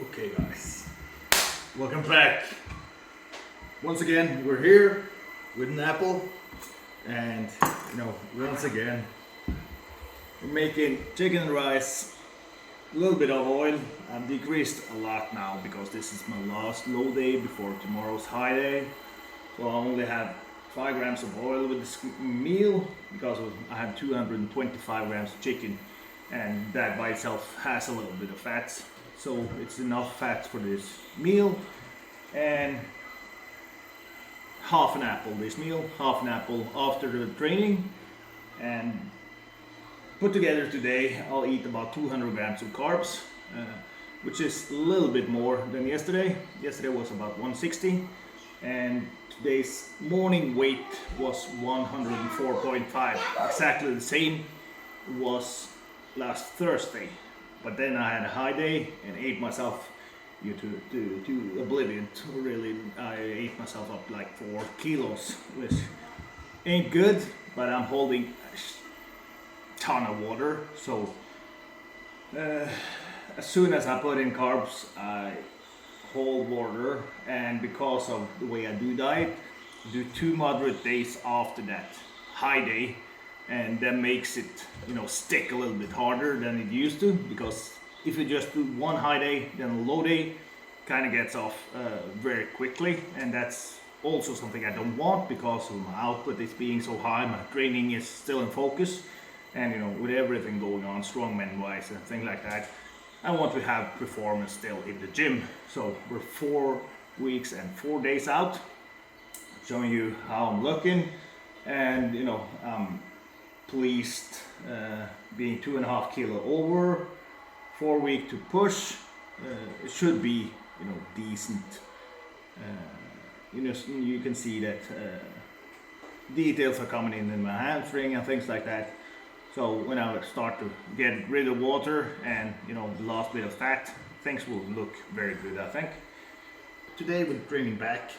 Okay guys, welcome back. Once again, we're here with an apple and once again, we're making chicken and rice, a little bit of oil. I've decreased a lot now because this is my last low day before tomorrow's high day. So I only have 5 grams of oil with this meal because I have 225 grams of chicken, and that by itself has a little bit of fats. So it's enough fat for this meal, and half an apple this meal, half an apple after the training, and put together today I'll eat about 200 grams of carbs, which is a little bit more than yesterday. Yesterday was about 160, and today's morning weight was 104.5, exactly the same was last Thursday. But then I had a high day and ate myself to oblivion. Really, I ate myself up like 4 kilos, which ain't good, but I'm holding a ton of water. So as soon as I put in carbs, I hold water, and because of the way I do diet, do 2 moderate days after that high day, and that makes it stick a little bit harder than it used to, because if you just do one high day then a low day, kind of gets off very quickly, and that's also something I don't want because of my output is being so high. My training is still in focus, and with everything going on strongman wise and things like that, I want to have performance still in the gym. So we're 4 weeks and 4 days out, showing you how I'm looking, and I'm pleased, being 2.5 kilo over, 4 week to push. It should be decent. You can see that details are coming in my hamstring and things like that. So when I start to get rid of water and the last bit of fat, things will look very good, I think. Today we're training back,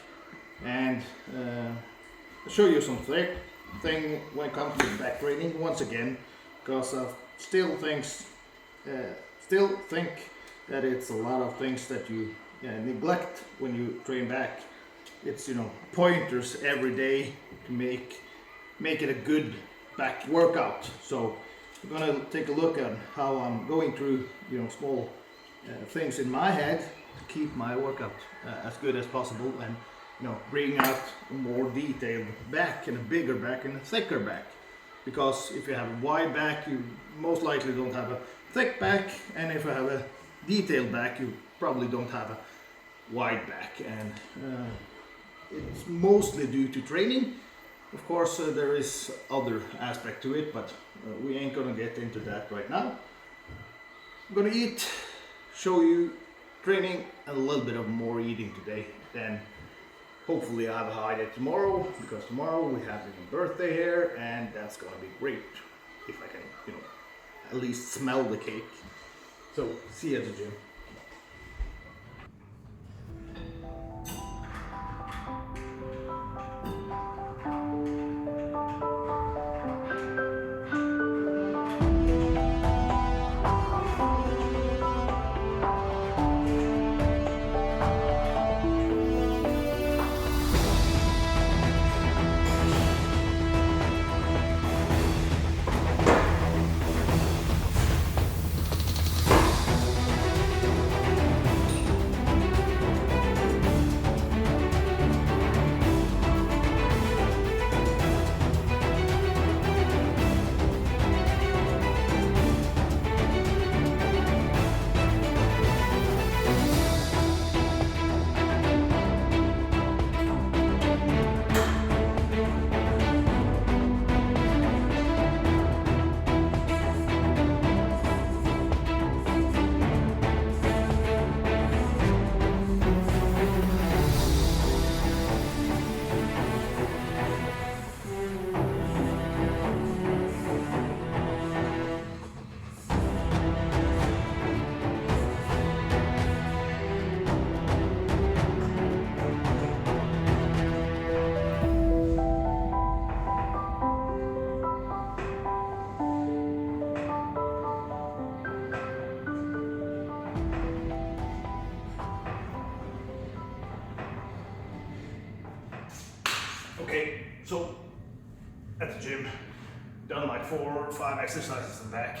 and I'll show you some thing when it comes to back training once again, because I still think that it's a lot of things that you neglect when you train back. It's pointers every day to make it a good back workout. So we're gonna take a look at how I'm going through small things in my head to keep my workout as good as possible, and bring out a more detailed back and a bigger back and a thicker back. Because if you have a wide back, you most likely don't have a thick back, and if you have a detailed back, you probably don't have a wide back, and it's mostly due to training. Of course, there is other aspect to it, but we ain't gonna get into that right now. I'm gonna eat, show you training, and a little bit of more eating today. Then hopefully I have a high day tomorrow, because tomorrow we have a birthday here, and that's gonna be great if I can at least smell the cake. So see you at the gym. Okay, so at the gym, done like 4 or 5 exercises in back.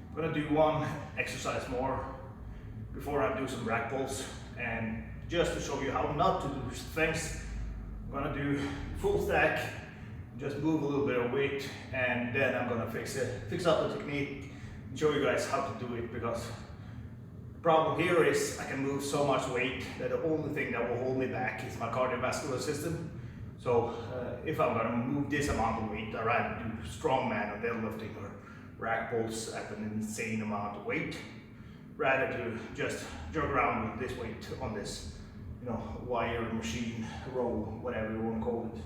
I'm gonna do one exercise more before I do some rack pulls, and just to show you how not to do these things, I'm gonna do full stack, just move a little bit of weight, and then I'm gonna fix up the technique and show you guys how to do it, because the problem here is I can move so much weight that the only thing that will hold me back is my cardiovascular system. So if I'm gonna move this amount of weight, I'd rather do strongman or deadlifting or rack pulls at an insane amount of weight, rather to just jog around with this weight on this, you know, wire machine, row, whatever you want to call it.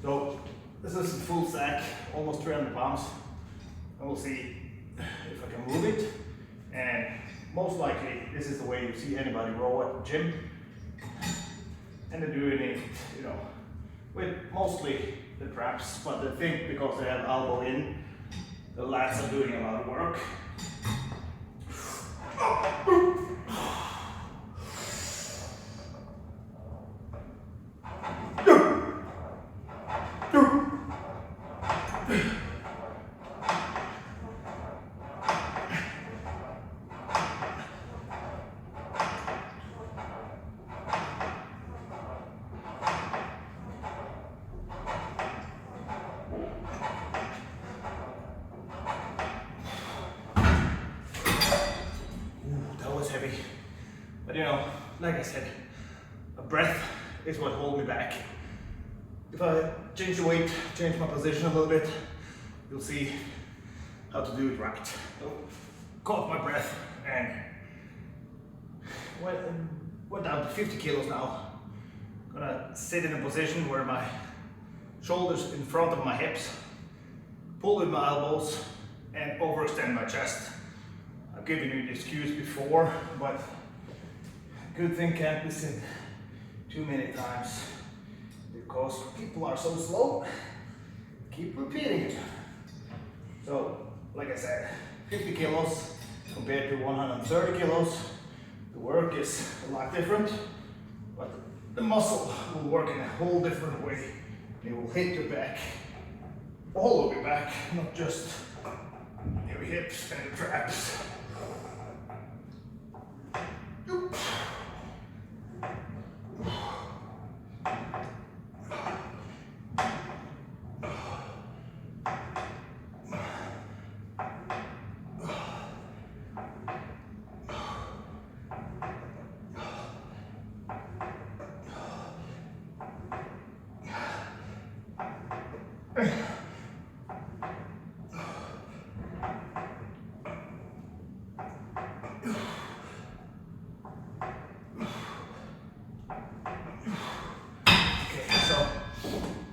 So this is a full stack, almost 300 pounds. And we'll see if I can move it. And most likely, this is the way you see anybody row at the gym. And they're doing it, you know, with mostly the traps, but I think because they have elbow in, the lats are doing a lot of work. Heavy, but you know, like I said, a breath is what holds me back. If I change the weight, change my position a little bit, you'll see how to do it right. So, caught my breath and went down to 50 kilos now. Gonna sit in a position where my shoulders in front of my hips, pull with my elbows and overextend my chest. I've given you this cues before, but good thing can't be said too many times because people are so slow. Keep repeating it. So, like I said, 50 kilos compared to 130 kilos. The work is a lot different, but the muscle will work in a whole different way. It will hit your back, all over your back, not just your hips and your traps.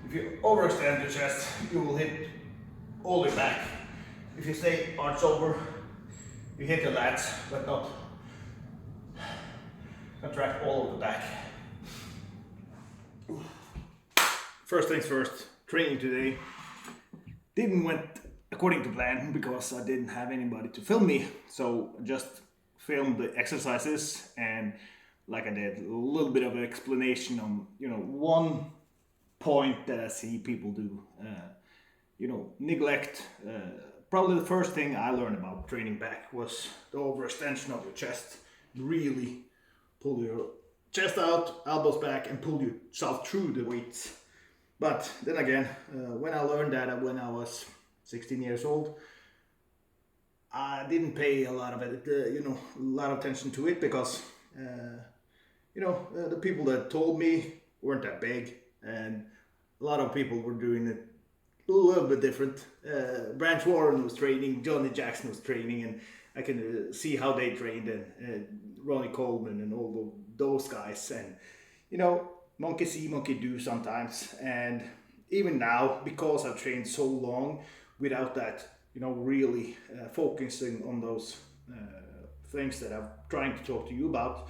If you overextend your chest, you will hit all your back. If you stay arched over, you hit your lats, but not contract all of the back. First things first, training today didn't went according to plan because I didn't have anybody to film me. So I just filmed the exercises, and like I did, a little bit of an explanation on, you know, one point that I see people do, neglect. Probably the first thing I learned about training back was the overextension of your chest. Really pull your chest out, elbows back, and pull yourself through the weights. But then again, when I learned that when I was 16 years old, I didn't pay a lot of it, a lot of attention to it because, the people that told me weren't that big, and a lot of people were doing it a little bit different. Branch Warren was training, Johnny Jackson was training, and I can see how they trained, and Ronnie Coleman and all those guys, and monkey see, monkey do sometimes. And even now, because I've trained so long without that, really focusing on those things that I'm trying to talk to you about,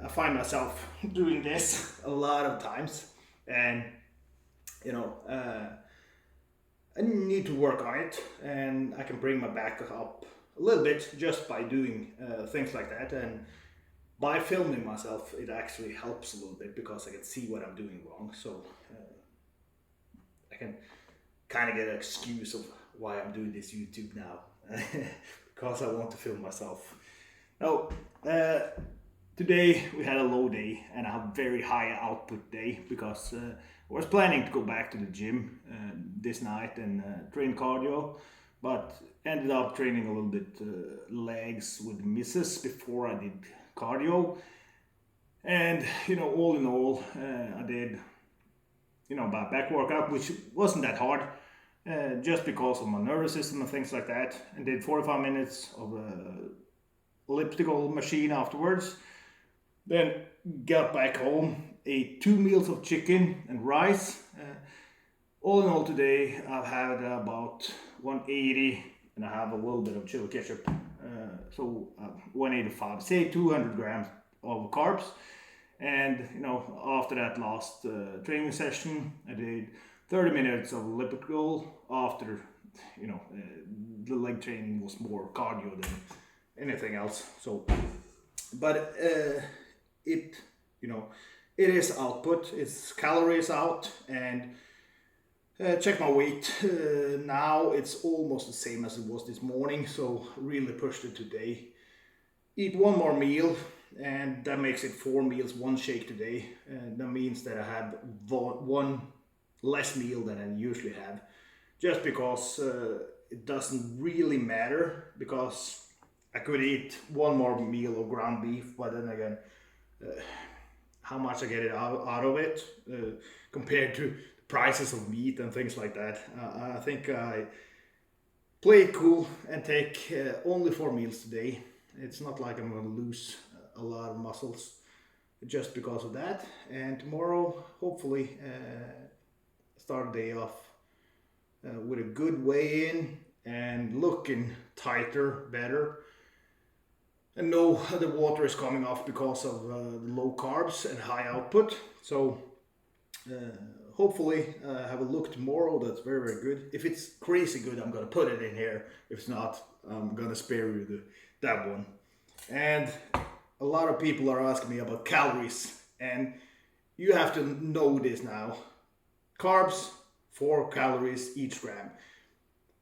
I find myself doing this a lot of times, and I need to work on it, and I can bring my back up a little bit just by doing things like that. And by filming myself, it actually helps a little bit because I can see what I'm doing wrong. So can kind of get an excuse of why I'm doing this YouTube now. Because I want to film myself. Now, today we had a low day and a very high output day because I was planning to go back to the gym this night and train cardio, but ended up training a little bit legs with the misses before I did cardio. And all in all, I did my back workout, which wasn't that hard, just because of my nervous system and things like that, and did 45 minutes of elliptical machine afterwards. Then got back home, ate 2 meals of chicken and rice. All in all today I've had about 180, and I have a little bit of chili ketchup, so 185, say 200 grams of carbs. And after that last training session, I did 30 minutes of elliptical. After the leg training was more cardio than anything else. So, but it is output, it's calories out, and check my weight. Now it's almost the same as it was this morning, so really pushed it today. Eat one more meal, and that makes it 4 meals, 1 shake today. That means that I had one less meal than I usually have, just because it doesn't really matter, because I could eat one more meal of ground beef, but then again, how much I get it out of it compared to the prices of meat and things like that. I think I play it cool and take only 4 meals today. It's not like I'm going to lose a lot of muscles just because of that. And tomorrow, hopefully, start the day off with a good weigh in and looking tighter, better. And know the water is coming off because of low carbs and high output. So hopefully have a look tomorrow that's very, very good. If it's crazy good, I'm going to put it in here. If it's not, I'm going to spare you that one. And a lot of people are asking me about calories, and you have to know this now. Carbs, 4 calories each gram.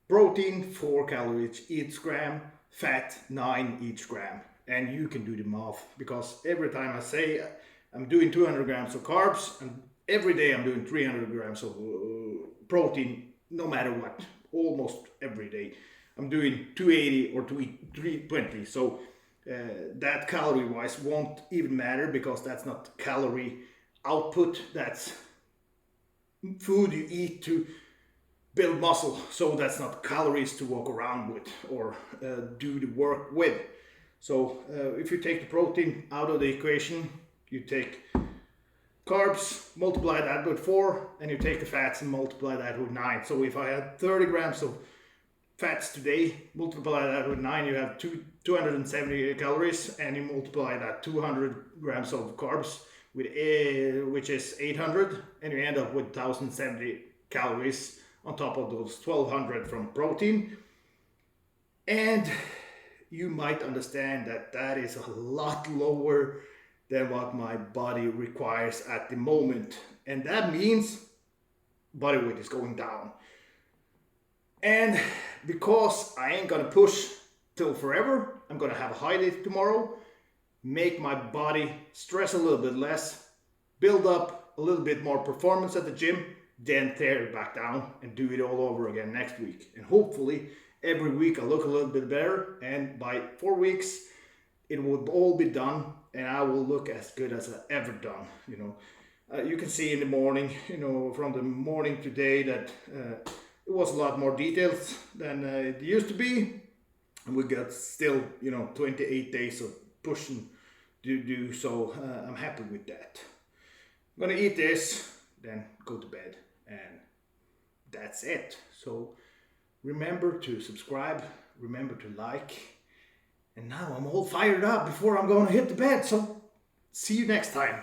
Protein, 4 calories each gram. Fat, 9 each gram. And you can do the math, because every time I say I'm doing 200 grams of carbs, and every day I'm doing 300 grams of protein, no matter what, almost every day. I'm doing 280 or 320, so that calorie wise won't even matter, because that's not calorie output, that's food you eat to build muscle, so that's not calories to walk around with or do the work with. So if you take the protein out of the equation, you take carbs, multiply that with 4, and you take the fats and multiply that with 9. So if I had 30 grams of fats today, multiply that with 9, you have 270 calories, and you multiply that 200 grams of carbs with which is 800, and you end up with 1070 calories on top of those 1200 from protein. And you might understand that that is a lot lower than what my body requires at the moment, and that means body weight is going down. And because I ain't gonna push till forever, I'm gonna have a high day tomorrow, make my body stress a little bit less, build up a little bit more performance at the gym, then tear it back down and do it all over again next week. And hopefully every week I look a little bit better, and by 4 weeks it will all be done, and I will look as good as I've ever done. You can see in the morning, from the morning today, that it was a lot more details than it used to be. And we got still, 28 days of pushing to do, so I'm happy with that. I'm gonna eat this, then go to bed, and that's it. So remember to subscribe, remember to like, and now I'm all fired up before I'm going to hit the bed. So see you next time.